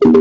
Bapak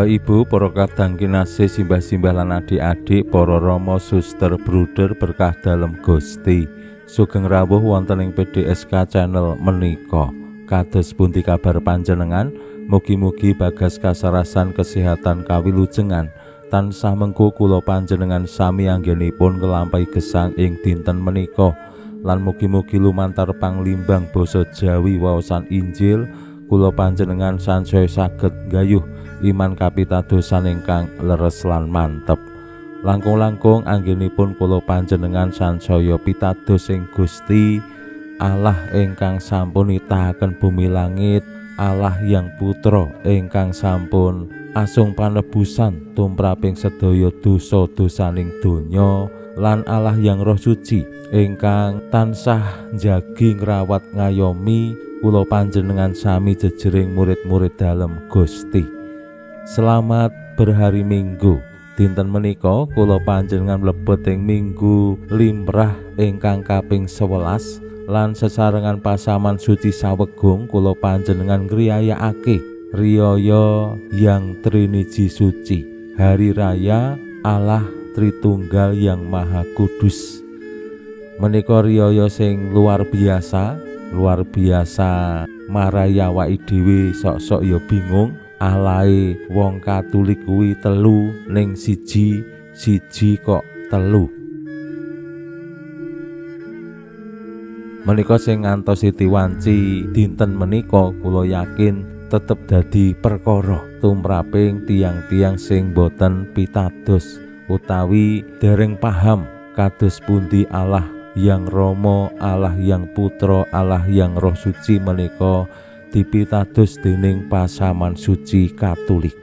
Ibu, para kadang kinasih, simbah-simbah lan adik-adik, para rama, suster, bruder berkah dalem Gusti. Sugeng rawuh wonten ing PDSK channel menika. Kados pundi kabar panjenengan? Mugi-mugi bagas kasarasan kesehatan kawilujengan tansah mengko kula panjenengan sami anggenipun nglampahi gesang ing dinten menika. Lan mugi-mugi lumantar panglimbang basa Jawi waosan Injil kula panjenengan sansaya saged gayuh iman kapitadosan ingkang leres lan mantep. Langkung-langkung anggenipun kula panjenengan sansaya pitados ing Gusti Allah ingkang sampun nitahaken bumi langit, Allah yang putra ingkang sampun asung panebusan tumraping sedaya dosa-dosaning donya, lan Allah yang Roh Suci ingkang tansah njagi ngrawat ngayomi kula panjenengan sami jejering murid-murid dalem Gusti. Selamat berhari Minggu. Dinten menika kula panjenengan mlebet ing Minggu Limrah ingkang kaping 11 lan sesarengan pasaman suci sawegung kula panjenengan ngriyayakake riyaya yang Triniji Suci, Hari Raya Allah Tritunggal yang Maha Kudus. Menika riyaya sing luar biasa marai awake dhewe sok-sok ya bingung. Alahe wong Katulik kuwi telu ning siji kok telu. Menika sing ngantosi diwanci dinten menika kula yakin tetep dadi perkara tumraping tiang-tiang sing boten pitados utawi dereng paham kados pundi Allah yang Rama, Allah yang Putra, Allah yang Roh Suci menika dipitados dening pasaman suci Katolik.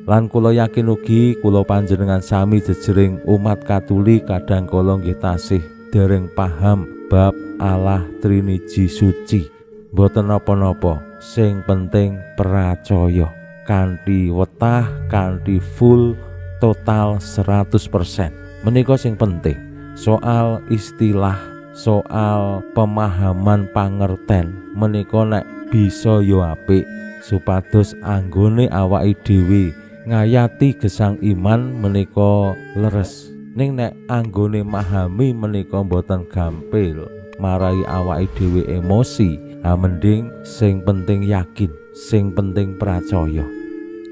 Lan kula yakin ugi kula panjenengan sami jejering umat Katolik kadang kala nggih tasih dereng paham bab Allah Triniji Suci. Mboten napa-napa, sing penting percaya kanthi wetah, kanthi full total 100%. Menika sing penting. Soal istilah, soal pemahaman pangerten menika nek bisa yo apik supados anggone awake dhewe ngayati gesang iman menika leres. Ning nek anggone mahami menika mboten gampil marai awake dhewe emosi. Mending sing penting yakin, sing penting percaya.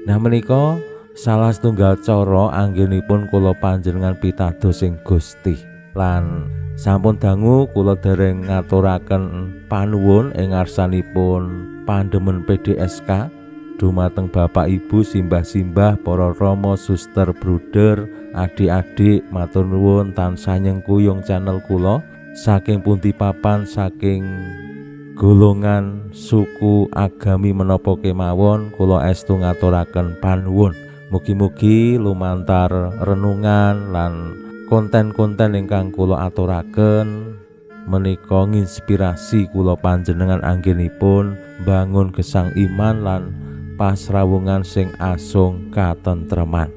Nah menika salah setunggal cara anggenipun kula panjenengan pitados ing Gusti. Lan sampun dangu kula dereng ngaturaken panuwun ing ngarsanipun pandemen PDSK dumateng Bapak Ibu, simbah-simbah, para rama, suster, bruder, adik-adik, matur nuwun tansah nyengkuyung channel kula saking pundi papan, saking golongan, suku, agami menapa kemawon kula estu ngaturaken panuwun. Mugi-mugi lumantar renungan lan konten-konten ingkang kula aturaken menika nginspirasi kula panjenengan anggenipun bangun gesang iman lan pasrawungan sing asung katentreman.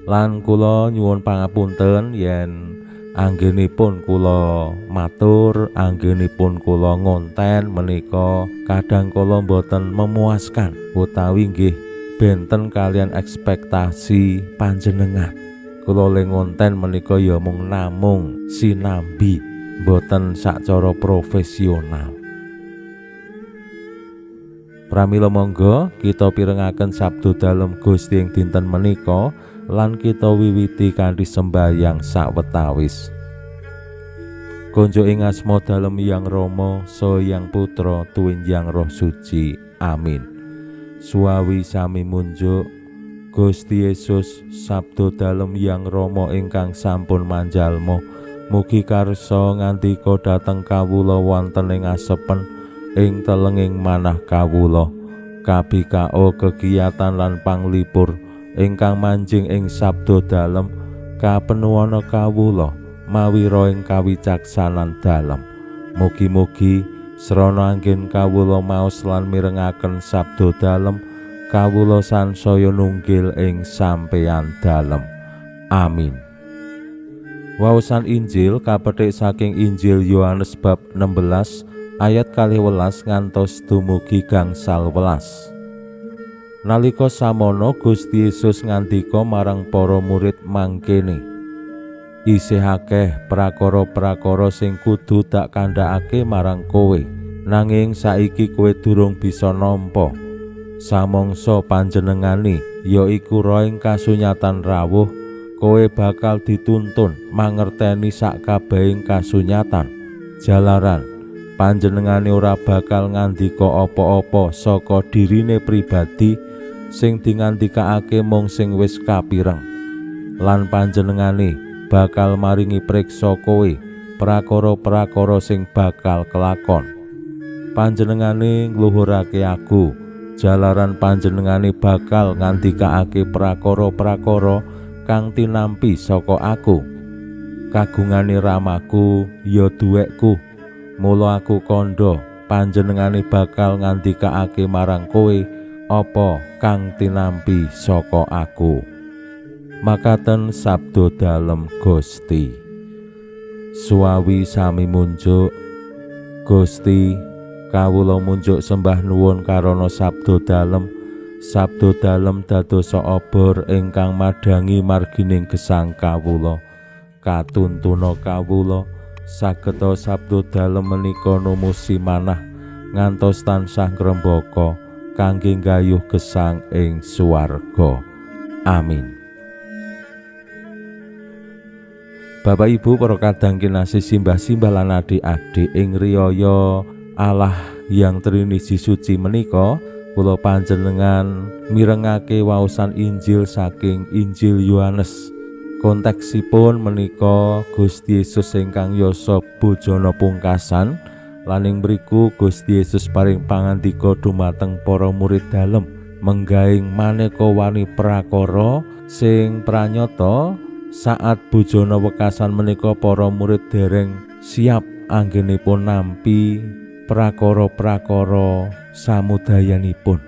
Lan kula nyuwun pangapunten yen anggenipun kula matur, anggenipun kula ngonten menika kadang kala boten memuaskan utawi nggih benten kalian ekspektasi panjenengan. Kula le ngonten menika ya mung namung sinambi, boten sacara profesional. Pramila monggo kita pirengaken sabda dalem Gusti ing dinten menika lan kita wiwiti kanthi sembahyang sawetawis. Konjo ing asma dalem Yang Rama saha Yang Putra tuwinjang Roh Suci. Amin. Suawi sami munjuk Gusti Yesus sabda dalem Yang Rama ingkang sampun manjalma, mugi karsa ngandika dhateng kawula wonten ing asepen ing telenging manah kawula, kabikao kegiatan lan panglipur ingkang manjing ing sabda dalem kapenuwana kawula mawi ing kawicaksanan dalem. Mugi-mugi srana anggen kawula maos lan mirengaken sabda dalem, kawula sansaya nunggil ing sampeyan dalem. Amin. Waosan Injil kapetik saking Injil Yohanes bab 16 ayat 12 ngantos dumugi gangsal welas. Nalika samono Gusti Yesus ngandika marang para murid mangkene, isih akeh prakara-prakara sing kudu tak kandhakake marang kowe, nanging saiki kowe durung bisa nampa. Samangsa panjenengane yaiku roh ing kasunyatan rawuh, kowe bakal dituntun mangerteni sakabehing kasunyatan. Jalaran panjenengane ora bakal ngandika apa-apa saka dirine pribadi, sing dingandikaake mung sing wis kapireng. Lan panjenengane bakal maringi priksa kowe prakara-prakara sing bakal kelakon. Panjenengane ngluhurake aku, jalaran panjenengane bakal ngandikaake prakara-prakara kang tinampi saka aku. Kagungane ramaku ya duwekku, mula aku kandha panjenengane bakal ngandikaake marang kowe apa kang tinampi saka aku. Makaten sabda dalem Gusti. Suawi sami munjuk. Gusti, kawula munjuk sembah nuwun karana sabda dalem. Sabda dalem dadosa obor ingkang madhangi margining gesang kawula. Katuntuna kawula sageta sabda dalem menika numusi manah ngantos tansah ngrembaka kangge nggayuh gesang ing swarga. Amin. Bapak Ibu para kadang kinasih simbah-simbah lan adik-adik ing riyaya Allah yang Triniji suci menika, kula panjenengan mirengake waosan Injil saking Injil Yohanes. Konteksipun menika Gusti Yesus ingkang yasa bojana pungkasan, lan ing mriku Gusti Yesus paring pangandika dumateng para murid dalem menggaing maneka wani prakara sing pranyata saat bojana wekasan menika para murid dereng siap anggenipun nampi prakara-prakara samudayanipun.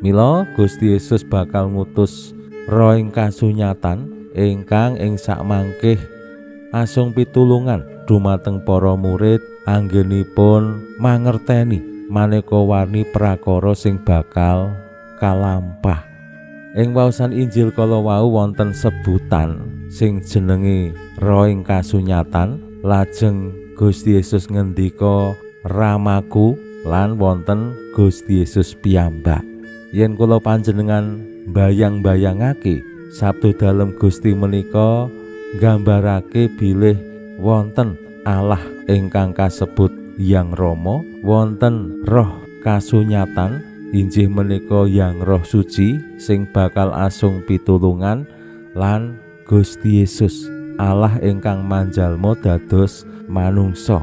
Mila Gusti Yesus bakal ngutus roh ing kasunyatan ingkang ing sakmangkih asung pitulungan dumateng para murid anggenipun mangerteni maneka warni prakara sing bakal kalampah. Ing waosan Injil kala wau wonten sebutan sing jenenge roh ing kasunyatan. Lajeng Gusti Yesus ngendika ramaku lan wonten Gusti Yesus piyambak. Yen kula panjenengan bayang-bayangake sabda dalem Gusti menika nggambarake bilih wonten Allah ingkang kasebut Yang Rama, wonten roh kasunyatan injih menika Yang Roh Suci sing bakal asung pitulungan, lan Gusti Yesus Allah ingkang manjalma dados manungsa.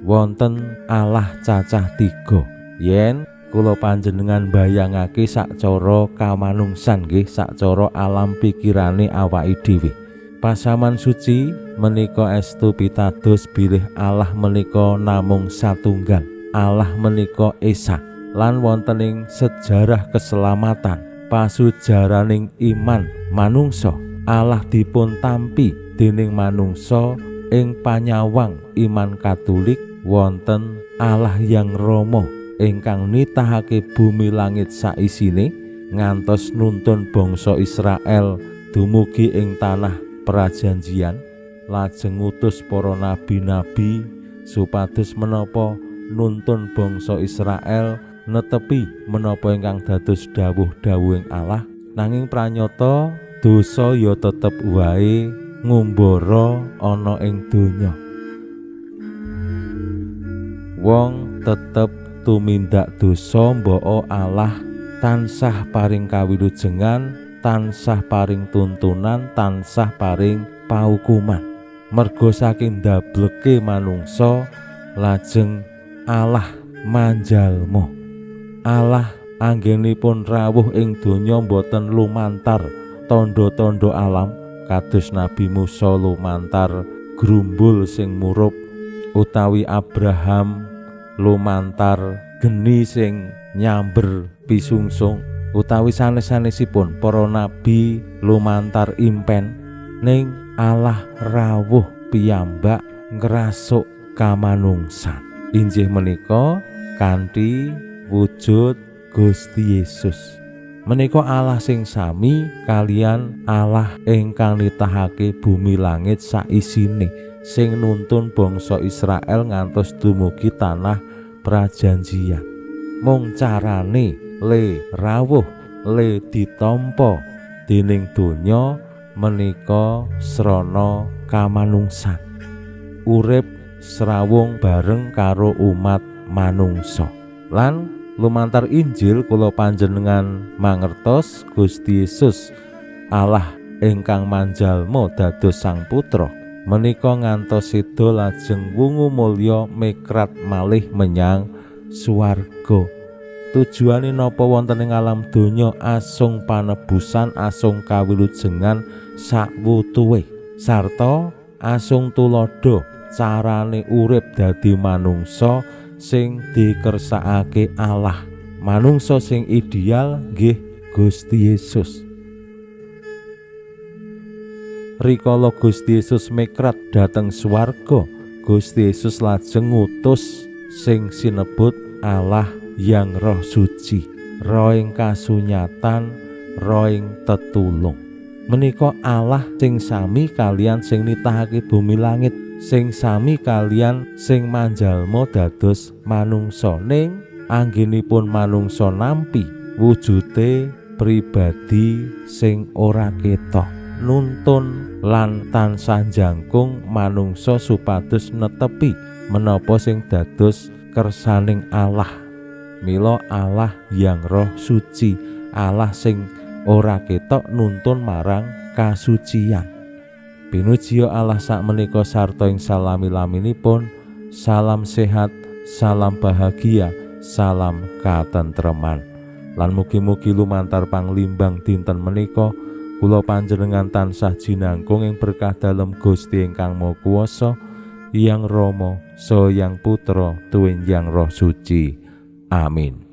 Wonten Allah cacah 3. Yen kula panjenengan bayangake sakcara kamanungsan nggih, sakcara alam pikirane awake dhewe. Pasaman suci menika estu pitados bilih Allah menika namung satunggal. Allah menika esa. Lan wonten ing sejarah keselamatan pasujaraning iman manungsa, Allah dipun tampi dening manungsa ing panyawang iman Katolik. Wonten Allah Yang Rama ingkang nitahake bumi langit saisine ngantos nuntun bangsa Israel dumugi ing tanah prajanjian, lajeng ngutus para nabi-nabi supados menapa nuntun bangsa Israel netepi menapa ingkang dados dawuh-dawuhing Allah. Nanging pranyata dosa ya tetep wae ngumbara ana ing donya. Wong tetep tumindak dosa, mbok Allah tansah paring kawilujengan, tansah paring tuntunan, tansah paring paukuman. Merga saking ndableke manungsa, lajeng Allah manjalma. Allah anggenipun rawuh ing donya boten lumantar tandha-tandha alam kados Nabi Musa lumantar grumbul sing murup, utawi Abraham lumantar geni sing nyamber pisungsung, utawi sanes-sanesipun para nabi lumantar impen, ning Allah rawuh piyambak ngrasuk kamanungsan. Injih menika kanthi wujud Gusti Yesus. Menika Allah sing sami kalian Allah ingkang nitahake bumi langit saisine, sing nuntun bangsa Israel ngantos dumugi tanah prajanjian. Mung carane le rawuh, le ditampa dening donya menika srana kamanungsan, urip srawung bareng karo umat manungsa. Lan lumantar Injil kula panjenengan mangertos Gusti Yesus Allah ingkang manjalma dados Sang Putra menika ngantos seda lajeng wungu mulya mikrat malih menyang swarga. Tujuane napa wonten ing alam donya asung panebusan, asung kawilujengan sakwutuhe, sarta asung tulodo carane urip dadi manungsa sing dikersakake Allah. Manungsa sing ideal nggih Gusti Yesus. Rikala Gusti Yesus mikrat dhateng swarga, Gusti Yesus lajeng ngutus sing sinebut Allah yang Roh Suci, Roh ing kasunyatan, Roh ing tetulung. Menika Allah sing sami kalian sing nitahake bumi langit, sing sami kalian sing manjalma dados manungsa, ning anggenipun manungsa nampi wujude pribadi sing ora ketok, nuntun lan tansah jangkung manungsa supados netepi menapa sing dados kersaning Allah. Mila Allah yang Roh Suci, Allah sing ora ketok nuntun marang kasucian. Pinuji Allah sakmenika sarta ing salami-laminipun. Salam sehat, salam bahagia, salam katentreman. Lan mugi-mugi lumantar panglimbang dinten menika kula panjenengan tansah jinangkung ing berkah dalem Gusti ingkang Maha Kuwasa, Hyang Rama saha Hyang Putra tuwin Hyang Roh Suci. Amin.